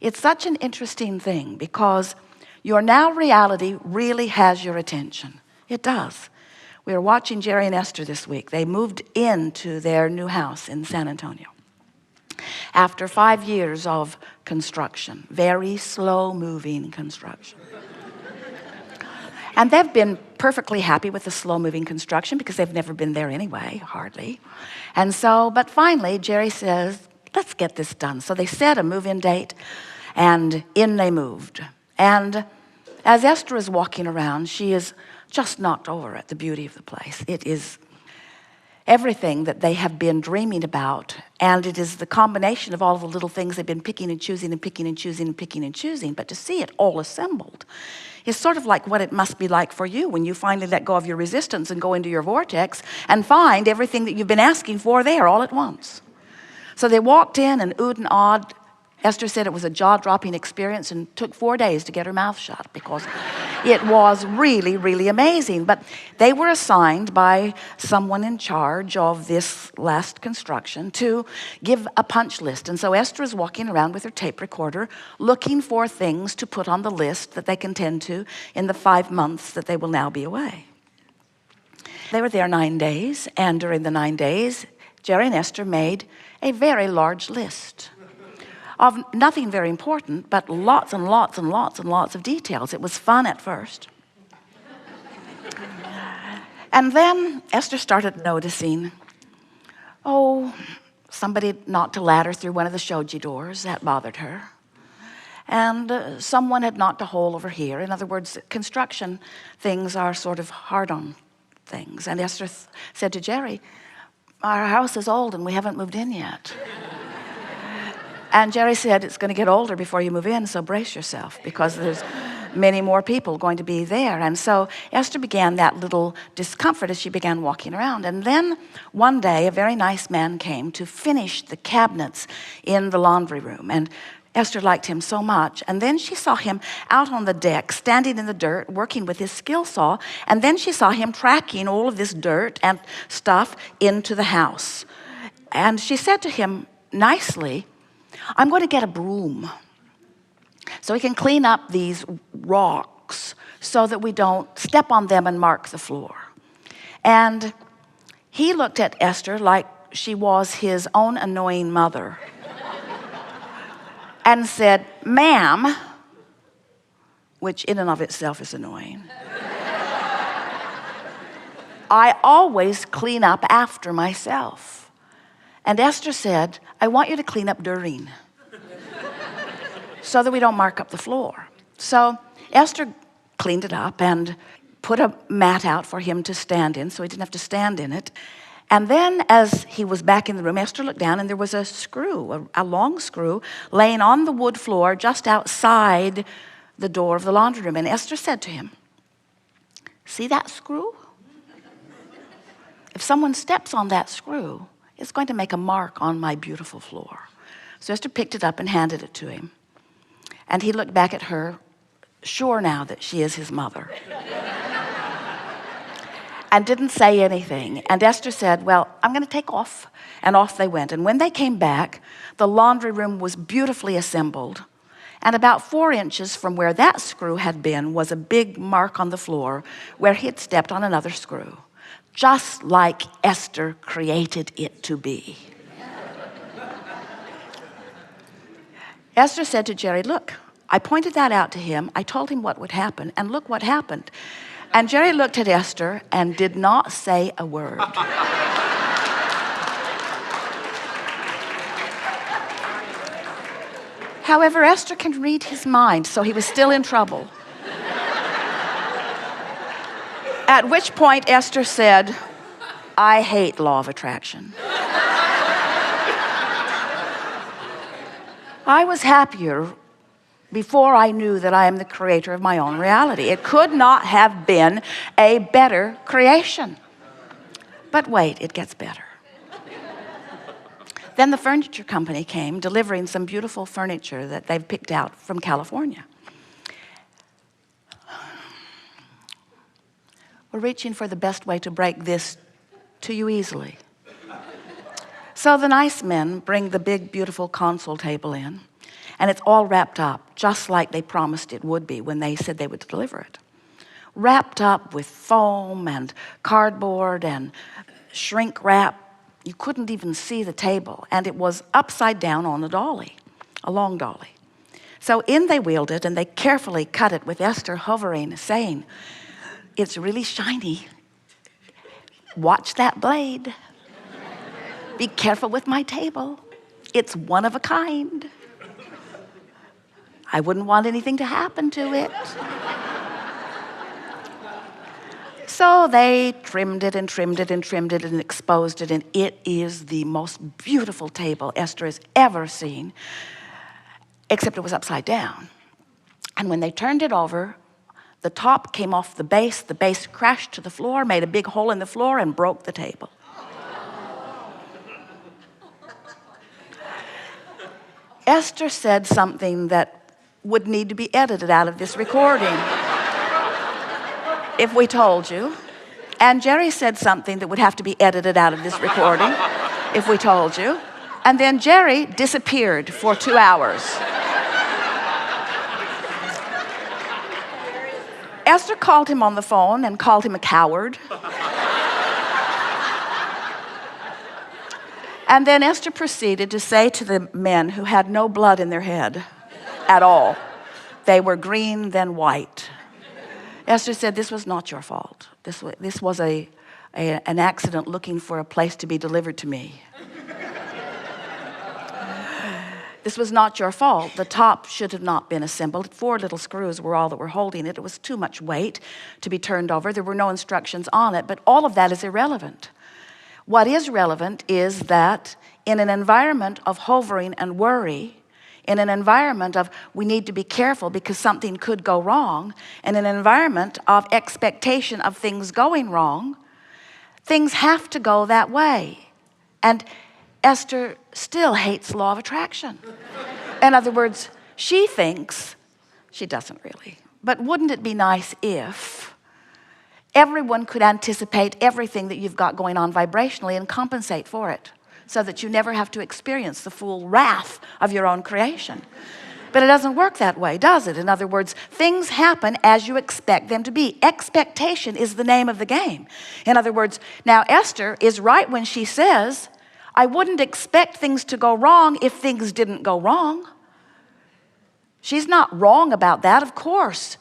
It's such an interesting thing because your now reality really has your attention. It does. We were watching Jerry and Esther this week. They moved into their new house in San Antonio after 5 years of construction, very slow moving construction. And they've been perfectly happy with the slow moving construction because they've never been there anyway, hardly. And so, but finally, Jerry says, let's get this done. So they set a move-in date, and in they moved. And as Esther is walking around, she is just knocked over at the beauty of the place. It is everything that they have been dreaming about, and it is the combination of all the little things they've been picking and choosing and picking and choosing and picking and choosing. But to see it all assembled is sort of like what it must be like for you when you finally let go of your resistance and go into your vortex and find everything that you've been asking for there all at once. So they walked in and oohed and awed. Esther said it was a jaw-dropping experience and took 4 days to get her mouth shut because it was really, really amazing. But they were assigned by someone in charge of this last construction to give a punch list. And so Esther is walking around with her tape recorder looking for things to put on the list that they can tend to in the 5 months that they will now be away. They were there 9 days, and during the 9 days, Jerry and Esther made a very large list of nothing very important, but lots and lots and lots and lots of details. It was fun at first. And then Esther started noticing, somebody knocked a ladder through one of the shoji doors. That bothered her. And someone had knocked a hole over here. In other words, construction things are sort of hard on things. And Esther said to Jerry, our house is old and we haven't moved in yet. And Jerry said, it's going to get older before you move in, so brace yourself, because there's many more people going to be there. And so Esther began that little discomfort as she began walking around. And then one day, a very nice man came to finish the cabinets in the laundry room. And Esther liked him so much. And then she saw him out on the deck, standing in the dirt, working with his skill saw. And then she saw him tracking all of this dirt and stuff into the house. And she said to him nicely, I'm going to get a broom so we can clean up these rocks so that we don't step on them and mark the floor. And he looked at Esther like she was his own annoying mother and said, ma'am, which in and of itself is annoying, I always clean up after myself. And Esther said, I want you to clean up during so that we don't mark up the floor. So Esther cleaned it up and put a mat out for him to stand in so he didn't have to stand in it. And then as he was back in the room, Esther looked down and there was a screw, a long screw, laying on the wood floor just outside the door of the laundry room. And Esther said to him, see that screw? If someone steps on that screw, it's going to make a mark on my beautiful floor. So Esther picked it up and handed it to him. And he looked back at her, sure now that she is his mother. And didn't say anything. And Esther said, well, I'm going to take off. And off they went. And when they came back, the laundry room was beautifully assembled. And about 4 inches from where that screw had been was a big mark on the floor where he had stepped on another screw, just like Esther created it to be. Esther said to Jerry, look, I pointed that out to him. I told him what would happen, and look what happened. And Jerry looked at Esther and did not say a word. However, Esther can read his mind, so he was still in trouble. At which point Esther said, I hate law of attraction. I was happier before I knew that I am the creator of my own reality. It could not have been a better creation. But wait, it gets better. Then the furniture company came, delivering some beautiful furniture that they've picked out from California. We're reaching for the best way to break this to you easily. So the nice men bring the big, beautiful console table in, And it's all wrapped up, just like they promised it would be when they said they would deliver it. Wrapped up with foam and cardboard and shrink wrap. You couldn't even see the table. And it was upside down on a dolly, a long dolly. So in they wheeled it, and they carefully cut it with Esther hovering, saying, "It's really shiny. Watch that blade. Be careful with my table. It's one of a kind. I wouldn't want anything to happen to it." So they trimmed it and trimmed it and trimmed it and exposed it, and it is the most beautiful table Esther has ever seen, except it was upside down. And when they turned it over, the top came off the base crashed to the floor, made a big hole in the floor, and broke the table. Esther said something that would need to be edited out of this recording if we told you. And Jerry said something that would have to be edited out of this recording if we told you. And then Jerry disappeared for 2 hours. Esther called him on the phone and called him a coward. And then Esther proceeded to say to the men who had no blood in their head at all, they were green then white. Esther said, "This was not your fault. This was an accident looking for a place to be delivered to me. This was not your fault. The top should have not been assembled. 4 little screws were all that were holding it. It was too much weight to be turned over. There were no instructions on it, but all of that is irrelevant. What is relevant is that in an environment of hovering and worry, in an environment of we need to be careful because something could go wrong, in an environment of expectation of things going wrong, things have to go that way. And Esther still hates law of attraction. In other words, she thinks, she doesn't really, but wouldn't it be nice if everyone could anticipate everything that you've got going on vibrationally and compensate for it so that you never have to experience the full wrath of your own creation? But it doesn't work that way, does it? In other words, things happen as you expect them to be. Expectation is the name of the game. In other words, now Esther is right when she says, I wouldn't expect things to go wrong if things didn't go wrong. She's not wrong about that, of course.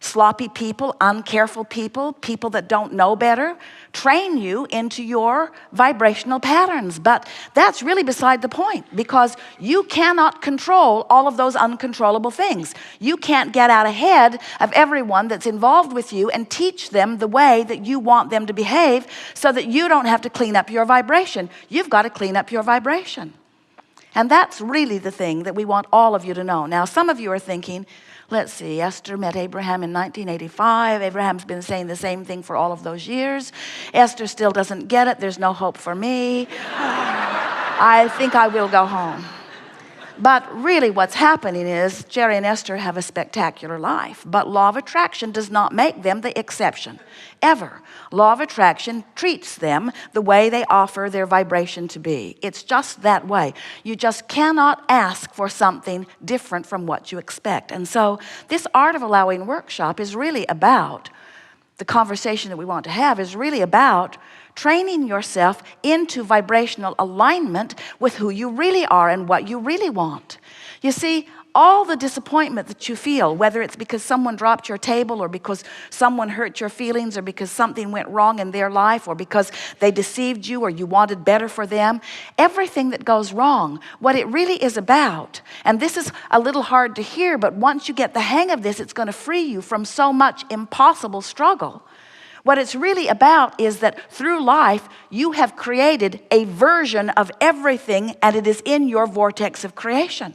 Sloppy people, uncareful people, people that don't know better, train you into your vibrational patterns. But that's really beside the point, because you cannot control all of those uncontrollable things. You can't get out ahead of everyone that's involved with you and teach them the way that you want them to behave so that you don't have to clean up your vibration. You've got to clean up your vibration. And that's really the thing that we want all of you to know. Now, some of you are thinking, let's see, Esther met Abraham in 1985. Abraham's been saying the same thing for all of those years. Esther still doesn't get it. There's no hope for me. I think I will go home. But really what's happening is Jerry and Esther have a spectacular life. But law of attraction does not make them the exception, ever. Law of attraction treats them the way they offer their vibration to be. It's just that way. You just cannot ask for something different from what you expect. And so this Art of Allowing workshop is really about, the conversation that we want to have is really about training yourself into vibrational alignment with who you really are and what you really want. You see, all the disappointment that you feel, whether it's because someone dropped your table or because someone hurt your feelings or because something went wrong in their life or because they deceived you or you wanted better for them, everything that goes wrong, what it really is about, and this is a little hard to hear, but once you get the hang of this, it's going to free you from so much impossible struggle. What it's really about is that through life, you have created a version of everything, and it is in your vortex of creation.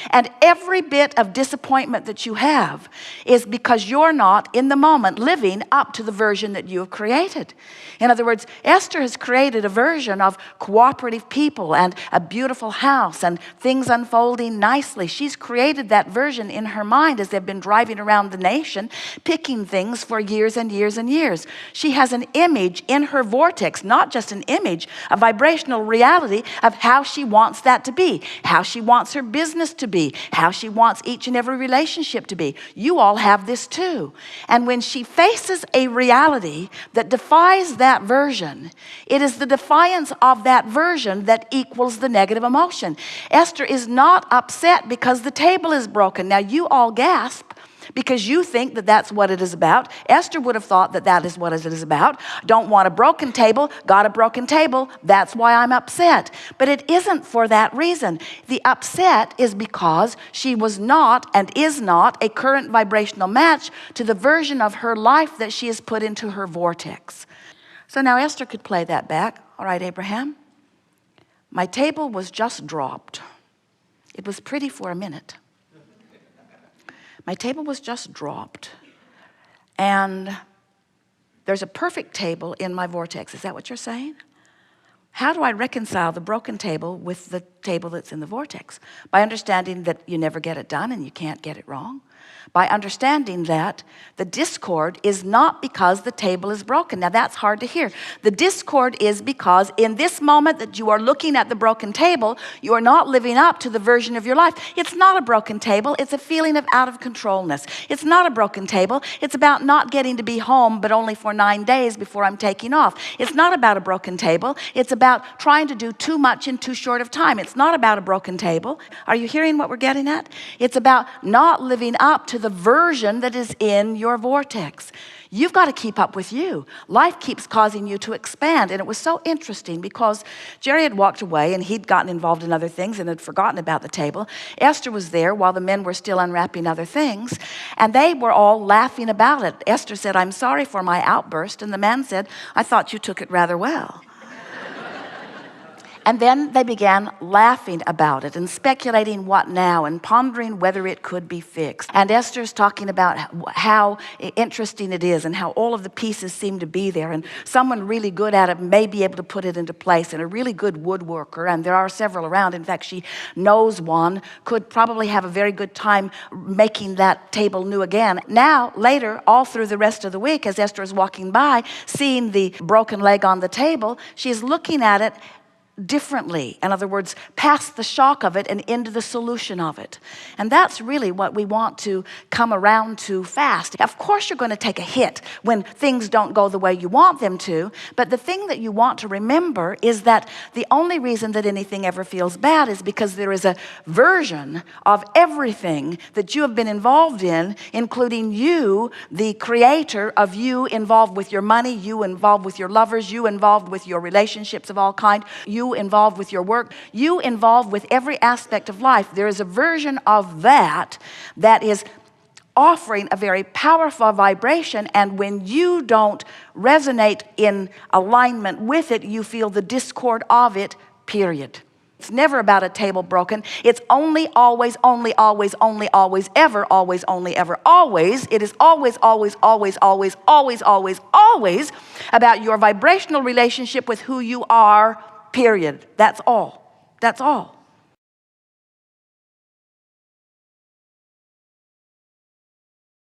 And every bit of disappointment that you have is because you're not, in the moment, living up to the version that you have created. In other words, Esther has created a version of cooperative people and a beautiful house and things unfolding nicely. She's created that version in her mind as they've been driving around the nation, picking things for years and years and years. She has an image in her vortex, not just an image, a vibrational reality of how she wants that to be, how she wants her business to to be, how she wants each and every relationship to be. You all have this too. And when she faces a reality that defies that version, it is the defiance of that version that equals the negative emotion. Esther is not upset because the table is broken. Now you all gasp, because you think that that's what it is about. Esther would have thought that that is what it is about. Don't want a broken table, got a broken table, that's why I'm upset. But it isn't for that reason. The upset is because she was not and is not a current vibrational match to the version of her life that she has put into her vortex. So now Esther could play that back. All right, Abraham, my table was just dropped. It was pretty for a minute. My table was just dropped, and there's a perfect table in my vortex. Is that what you're saying? How do I reconcile the broken table with the table that's in the vortex? By understanding that you never get it done and you can't get it wrong. By understanding that the discord is not because the table is broken. Now that's hard to hear. The discord is because in this moment that you are looking at the broken table, you are not living up to the version of your life. It's not a broken table. It's a feeling of out of controlness. It's not a broken table. It's about not getting to be home, but only for 9 days before I'm taking off. It's not about a broken table. It's about trying to do too much in too short of time. It's not about a broken table. Are you hearing what we're getting at? It's about not living up to the version that is in your vortex. You've got to keep up with you. Life keeps causing you to expand. And it was so interesting because Jerry had walked away and he'd gotten involved in other things and had forgotten about the table. Esther was there while the men were still unwrapping other things, and they were all laughing about it. Esther said, "I'm sorry for my outburst." And the man said, "I thought you took it rather well." And then they began laughing about it and speculating what now and pondering whether it could be fixed. And Esther's talking about how interesting it is and how all of the pieces seem to be there. And someone really good at it may be able to put it into place, and a really good woodworker, and there are several around. In fact, she knows one, could probably have a very good time making that table new again. Now, later, all through the rest of the week, as Esther is walking by, seeing the broken leg on the table, she is looking at it differently. In other words, past the shock of it and into the solution of it. And that's really what we want to come around to fast. Of course, you're going to take a hit when things don't go the way you want them to, but the thing that you want to remember is that the only reason that anything ever feels bad is because there is a version of everything that you have been involved in, including you, the creator of you, involved with your money, you involved with your lovers, you involved with your relationships of all kind, you involved with your work, you involved with every aspect of life. There is a version of that that is offering a very powerful vibration, and when you don't resonate in alignment with it, you feel the discord of it, period. It's never about a table broken. It's only, always, only, always, only, always, ever, always, only, ever, always. It is always, always, always, always, always, always, always about your vibrational relationship with who you are, period. That's all. That's all.